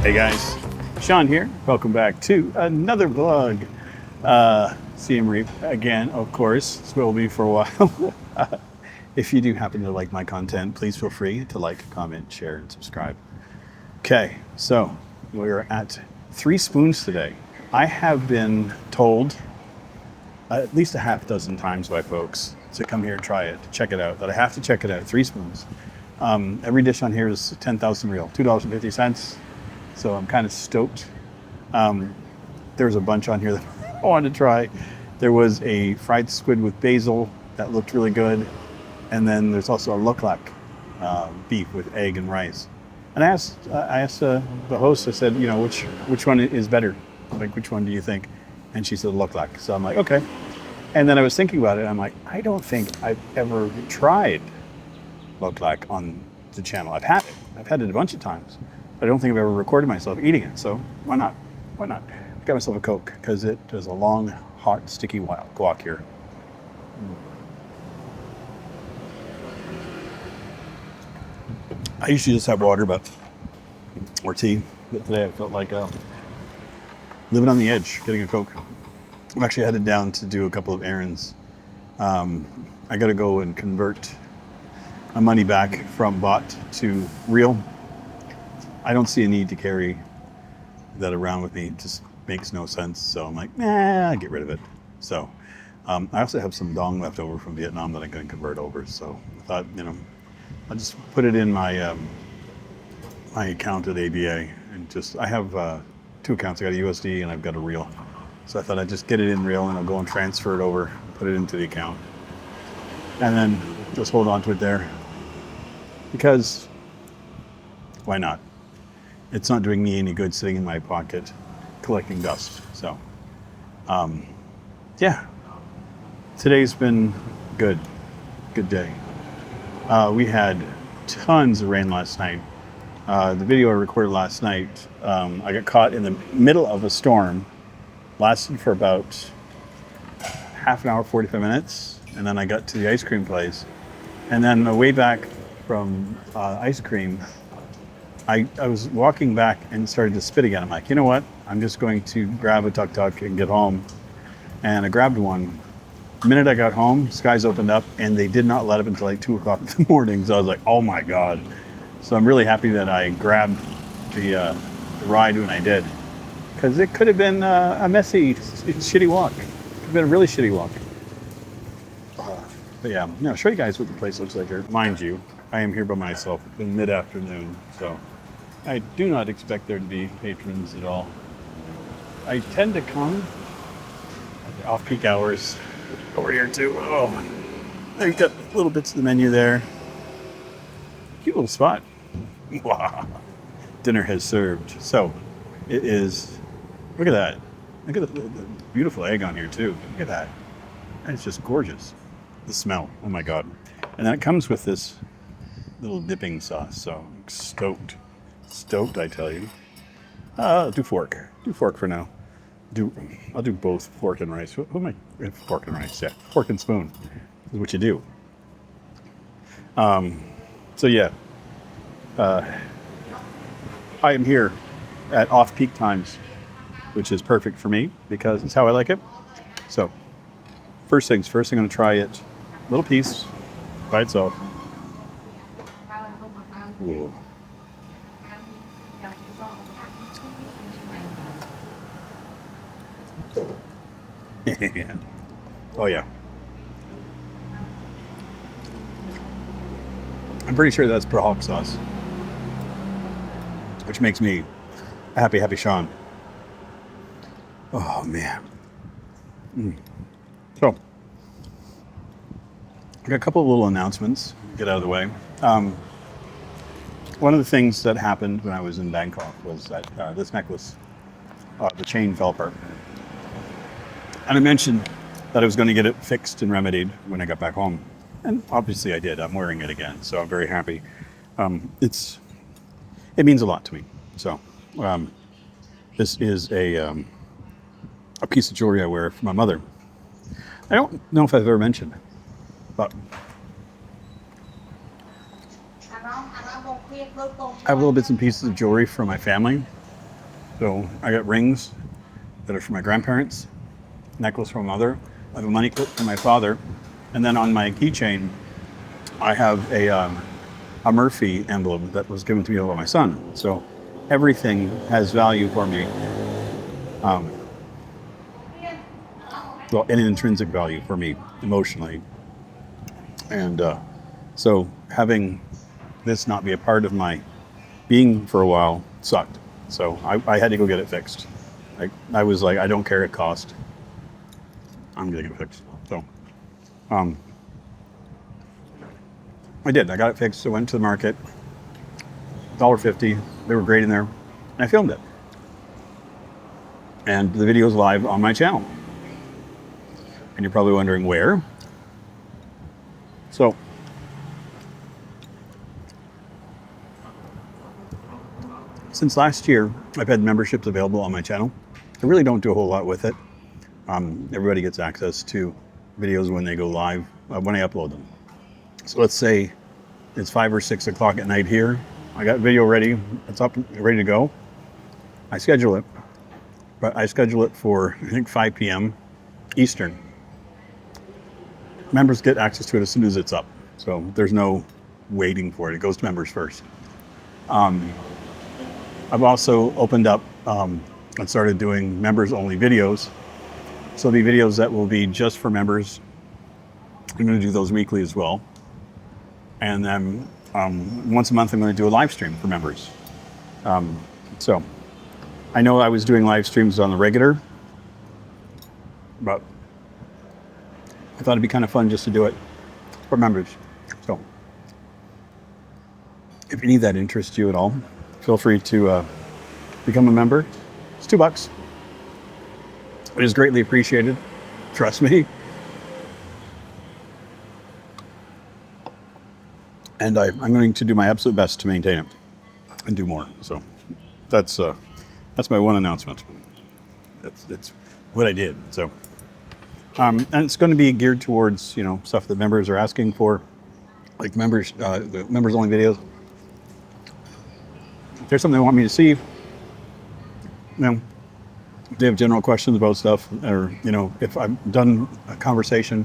Hey guys, Sean here. Welcome back to another vlog. Siem Reap again, of course. This will be for a while. If you do happen to like my content, please feel free to like, comment, share, and subscribe. Okay, so we're at 3 Spoons today. I have been told at least a half dozen times by folks to come here and try it, to check it out, that I have to check it out. 3 Spoons. Every dish on here is 10,000 real, $2.50. So I'm kind of stoked. There's a bunch on here that I wanted to try. There was a fried squid with basil that looked really good. And then there's also a Lok Lak beef with egg and rice. And I asked the host, I said, you know, which one is better? Like, which one do you think? And she said Lok Lak. So I'm like, okay. And then I was thinking about it. I'm like, I don't think I've ever tried Lok Lak on the channel. I've had it. I've had it a bunch of times. I don't think I've ever recorded myself eating it, so why not? Why not? I got myself a Coke, because it is a long, hot, sticky guac here. I usually just have water, or tea, but today I felt like living on the edge, getting a Coke. I'm actually headed down to do a couple of errands. I got to go and convert my money back from bot to real. I don't see a need to carry that around with me. It just makes no sense. So I'm like, nah, get rid of it. So I also have some dong left over from Vietnam that I'm going to convert over. So I thought, you know, I'll just put it in my my account at ABA. And just, I have 2 accounts. I got a USD and I've got a real. So I thought I'd just get it in real and I'll go and transfer it over, put it into the account. And then just hold on to it there. Because why not? It's not doing me any good sitting in my pocket collecting dust. So, yeah, today's been good day. We had tons of rain last night. The video I recorded last night, I got caught in the middle of a storm, lasted for about half an hour, 45 minutes. And then I got to the ice cream place. And then the way back from ice cream, I was walking back and started to spit again. I'm like, you know what? I'm just going to grab a tuk-tuk and get home. And I grabbed one. The minute I got home, skies opened up and they did not let up until like 2 o'clock in the morning. So I was like, oh my God. So I'm really happy that I grabbed the ride when I did. Because it could have been a messy, shitty walk. It could have been a really shitty walk. But yeah, I'll show you guys what the place looks like here. Mind you, I am here by myself. It's been mid-afternoon, so I do not expect there to be patrons at all. I tend to come at the off-peak hours over here too. Oh, you've got little bits of the menu there. Cute little spot. Wow. Dinner has served. So it is, look at that. Look at the beautiful egg on here too. Look at that. It's just gorgeous. The smell, oh my God. And then it comes with this little dipping sauce, so I'm stoked, I tell you. Do fork for now. I'll do both fork and rice. Who am I? Fork and rice, yeah. Fork and spoon is what you do. So yeah, I am here at off-peak times, which is perfect for me because it's how I like it. So first things first, I'm going to try it, little piece by itself. Ooh. Oh yeah. I'm pretty sure that's Prahok sauce, which makes me a happy Sean. Oh man. So, I got a couple of little announcements, get out of the way. One of the things that happened when I was in Bangkok was that this necklace, the chain fell apart. And I mentioned that I was going to get it fixed and remedied when I got back home. And obviously I did. I'm wearing it again, so I'm very happy. It means a lot to me. So this is a piece of jewelry I wear for my mother. I don't know if I've ever mentioned, but I have little bits and pieces of jewelry from my family. So I got rings that are for my grandparents, necklace from my mother, I have a money clip from my father, and then on my keychain, I have a Murphy emblem that was given to me by my son. So everything has value for me. Well, an intrinsic value for me emotionally. And so having this not be a part of my being for a while sucked. So I had to go get it fixed. I was like, I don't care it cost. I'm gonna get it fixed. So I did. I got it fixed. I went to the market. $1.50. They were great in there. And I filmed it. And the video is live on my channel. And you're probably wondering where. So since last year, I've had memberships available on my channel. I really don't do a whole lot with it. Everybody gets access to videos when they go live, when I upload them. So let's say it's 5 or 6 o'clock at night here. I got video ready. It's up, ready to go. I schedule it, but I schedule it for, I think, 5 p.m. Eastern. Members get access to it as soon as it's up. So there's no waiting for it. It goes to members first. I've also opened up and started doing members-only videos. So there'll be videos that will be just for members. I'm going to do those weekly as well. And then once a month, I'm going to do a live stream for members. So I know I was doing live streams on the regular, but I thought it'd be kind of fun just to do it for members. So if any of that interests you at all, feel free to become a member. It's $2. It is greatly appreciated. Trust me. And I'm going to do my absolute best to maintain it and do more. So that's my one announcement. That's what I did. So and it's going to be geared towards, you know, stuff that members are asking for, like members, the members only videos. If there's something they want me to see, you know, if they have general questions about stuff, or, you know, if I've done a conversation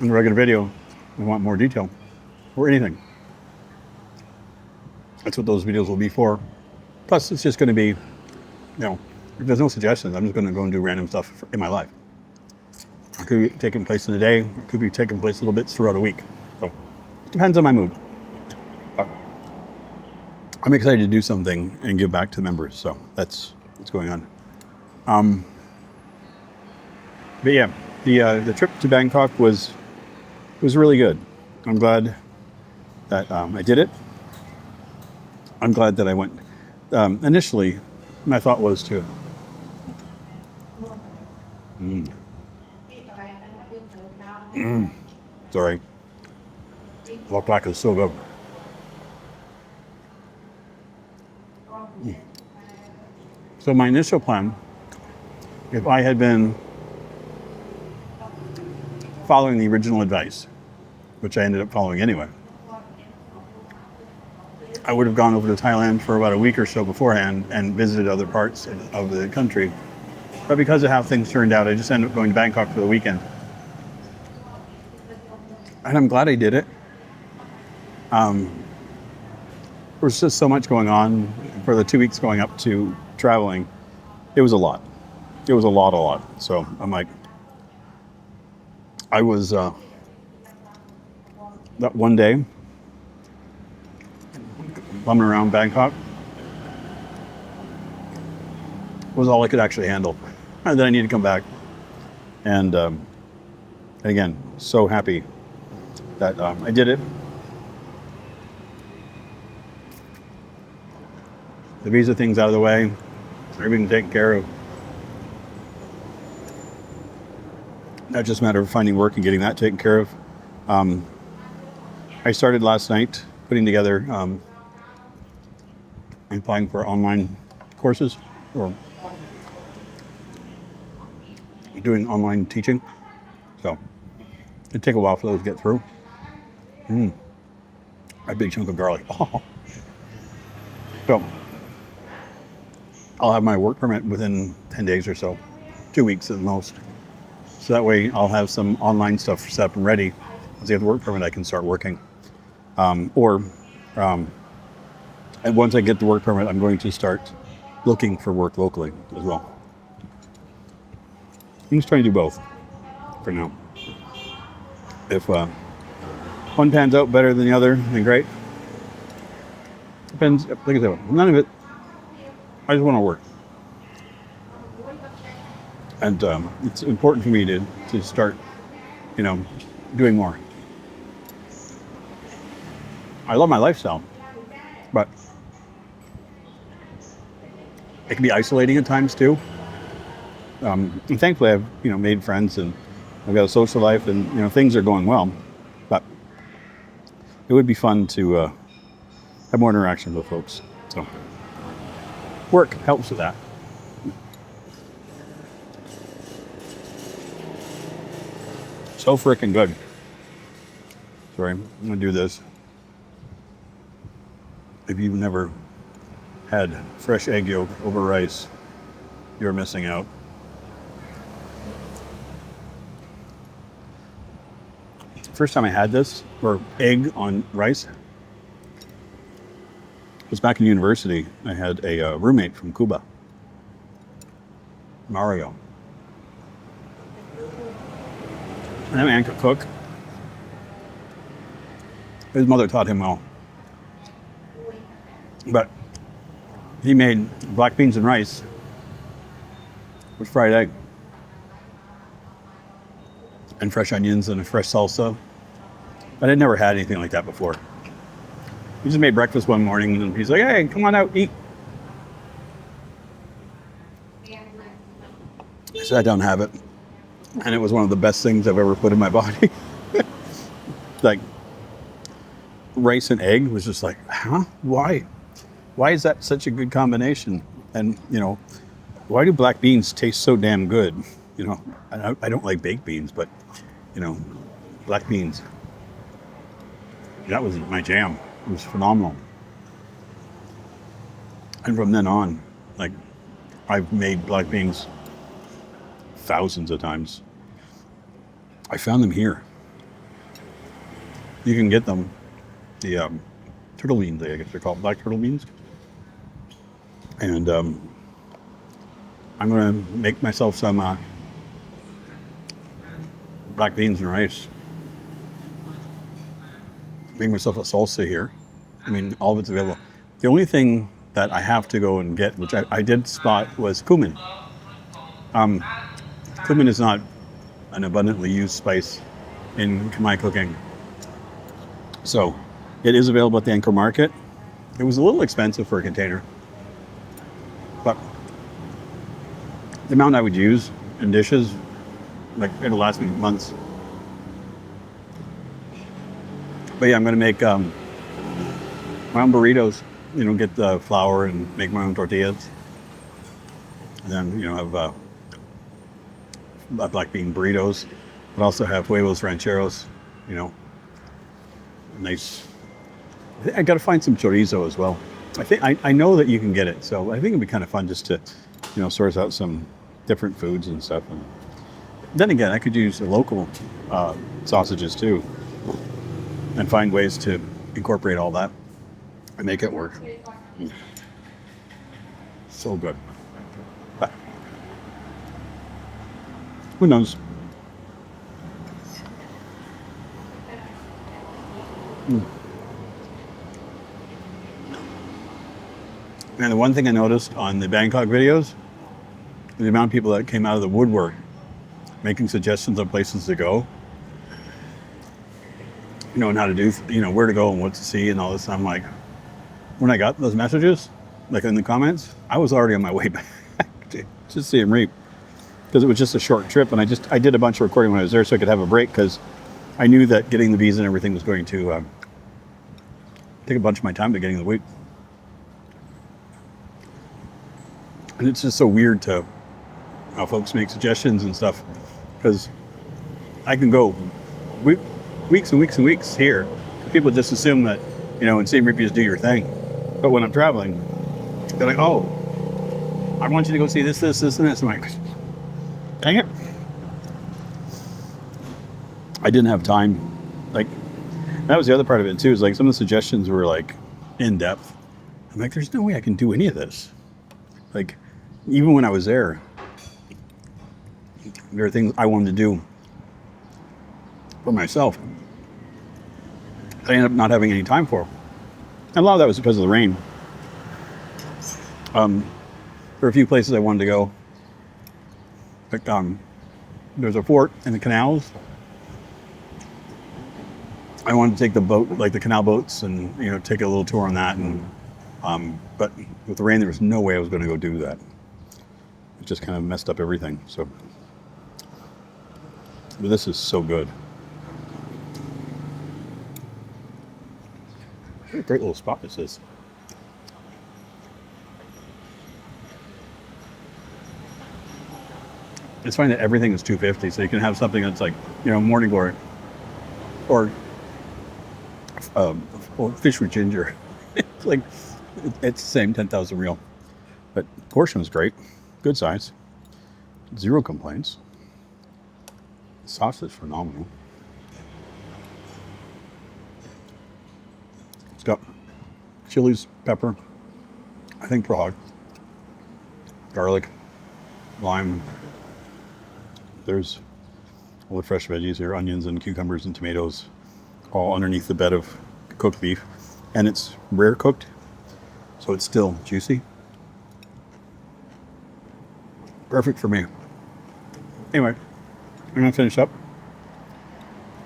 in a regular video, they want more detail or anything. That's what those videos will be for. Plus, it's just going to be, you know, if there's no suggestions, I'm just going to go and do random stuff in my life. It could be taking place in a day. It could be taking place a little bit throughout a week. So it depends on my mood. I'm excited to do something and give back to the members. So that's what's going on. But yeah, the trip to Bangkok was really good. I'm glad that I did it. I'm glad that I went. Initially, my thought was to sorry. Lok Lak is so good. So my initial plan, if I had been following the original advice, which I ended up following anyway, I would have gone over to Thailand for about a week or so beforehand and visited other parts of the country. But because of how things turned out, I just ended up going to Bangkok for the weekend. And I'm glad I did it. There was just so much going on for the 2 weeks going up to traveling. It was a lot. It was a lot. So I'm like, I was, that one day, bumming around Bangkok was all I could actually handle. And then I needed to come back. And again, so happy that I did it. The visa thing's out of the way. Everything taken care of. Now just a matter of finding work and getting that taken care of. I started last night putting together applying for online courses or doing online teaching. So it'd take a while for those to get through. A big chunk of garlic. Oh. So I'll have my work permit within 10 days or so, 2 weeks at the most. So that way I'll have some online stuff set up and ready. Once I have the work permit, I can start working. And once I get the work permit, I'm going to start looking for work locally as well. I'm just trying to do both for now. If one pans out better than the other, then great. Depends, like I said, none of it, I just want to work. And it's important for me to start, doing more. I love my lifestyle, but it can be isolating at times too. And thankfully I've, made friends and I've got a social life and, things are going well, but it would be fun to have more interaction with folks. So work helps with that. So freaking good. Sorry, I'm gonna do this. If you've never had fresh egg yolk over rice, you're missing out. First time I had this, or egg on rice, was back in university. I had a roommate from Cuba, Mario. And that man could cook. His mother taught him well. But he made black beans and rice with fried egg and fresh onions and a fresh salsa. But I'd never had anything like that before. He just made breakfast one morning and he's like, "Hey, come on out, eat." I sat down and have it. And it was one of the best things I've ever put in my body. Like, rice and egg was just like, huh? Why? Why is that such a good combination? And, why do black beans taste so damn good? I don't like baked beans, but, black beans. That was my jam. It was phenomenal. And from then on, like, I've made black beans thousands of times. I found them here. You can get them, the turtle beans, I guess they're called black turtle beans. And I'm gonna make myself some black beans and rice. Make myself a salsa here. I mean, all of it's available. The only thing that I have to go and get, which I did spot, was cumin. Cumin is not an abundantly used spice in Khmer cooking. So it is available at the Angkor Market. It was a little expensive for a container, but the amount I would use in dishes, like, it'll last me months. But yeah, I'm gonna make my own burritos, get the flour and make my own tortillas. And then, have black bean burritos, but also have huevos rancheros, nice. I got to find some chorizo as well. I know that you can get it, so I think it'd be kind of fun just to, source out some different foods and stuff. And then again, I could use the local sausages too, and find ways to incorporate all that and make it work. So good. But who knows? And the one thing I noticed on the Bangkok videos, the amount of people that came out of the woodwork making suggestions on places to go, and how to do, where to go and what to see and all this. I'm like, when I got those messages, like in the comments, I was already on my way back to Siem Reap, because it was just a short trip, and I did a bunch of recording when I was there so I could have a break, because I knew that getting the visa and everything was going to take a bunch of my time to getting the week. And it's just so weird to how folks make suggestions and stuff, because I can go weeks and weeks and weeks here. People just assume that, in Siem Reap you just do your thing. But when I'm traveling, they're like, "Oh, I want you to go see this, this, this, and this. I'm like, dang it. I didn't have time. Like, that was the other part of it too, is like some of the suggestions were like in depth. I'm like, there's no way I can do any of this. Like, even when I was there, there are things I wanted to do for myself. I ended up not having any time for. And a lot of that was because of the rain. There were a few places I wanted to go. Like, there's a fort in the canals. I wanted to take the boat, like the canal boats, and take a little tour on that. And but with the rain, there was no way I was going to go do that. It just kind of messed up everything. So, but this is so good. What a great little spot this is. It's funny that everything is $250, so you can have something that's like, morning glory, or fish with ginger. It's like, it's the same 10,000 real, but portion was great, good size, zero complaints. The sauce is phenomenal. It's got chilies, pepper, I think Prague, garlic, lime. There's all the fresh veggies here, onions and cucumbers and tomatoes, all underneath the bed of cooked beef. And it's rare cooked, so it's still juicy. Perfect for me. Anyway, I'm gonna finish up.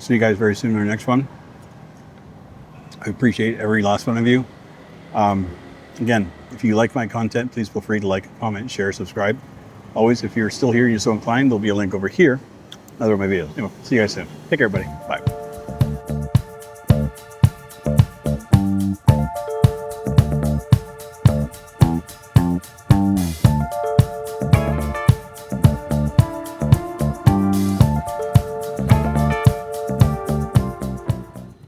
See you guys very soon in our next one. I appreciate every last one of you. Again, if you like my content, please feel free to like, comment, share, subscribe. Always, if you're still here and you're so inclined, there'll be a link over here. Another one of my videos. Anyway, see you guys soon. Take care, everybody. Bye.